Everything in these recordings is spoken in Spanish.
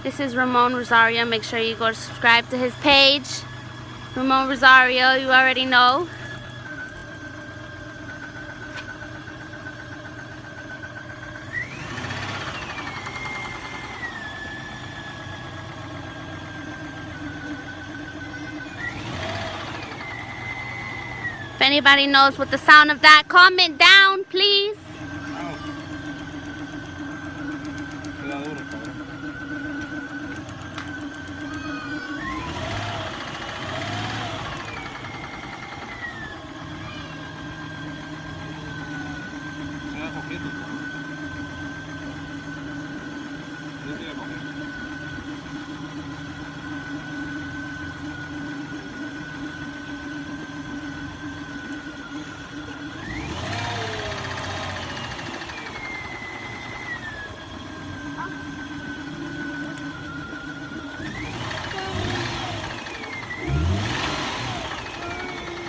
This is Ramon Rosario. Make sure you go subscribe to his page. Ramon Rosario, you already know. If anybody knows what the sound of that, comment down, please.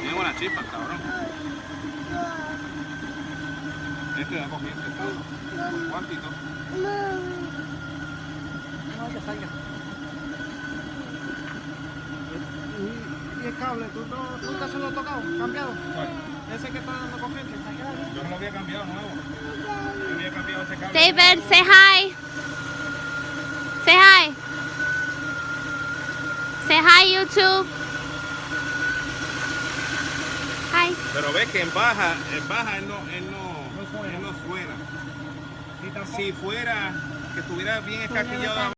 Tiene buena chispa, cabrón. Este da cogiendo, ¿cuántito? No, que salga. Y el cable, ¿tú nunca se lo has tocado? ¿Cambiado? ¿Cuál? Ese que está dando corriente. Yo no lo había cambiado nuevo. Yo había cambiado ese cable. David, say hi. Say hi. Say hi, YouTube. Hi. Pero ves que en baja él no suena. Si fuera que estuviera bien escaquillado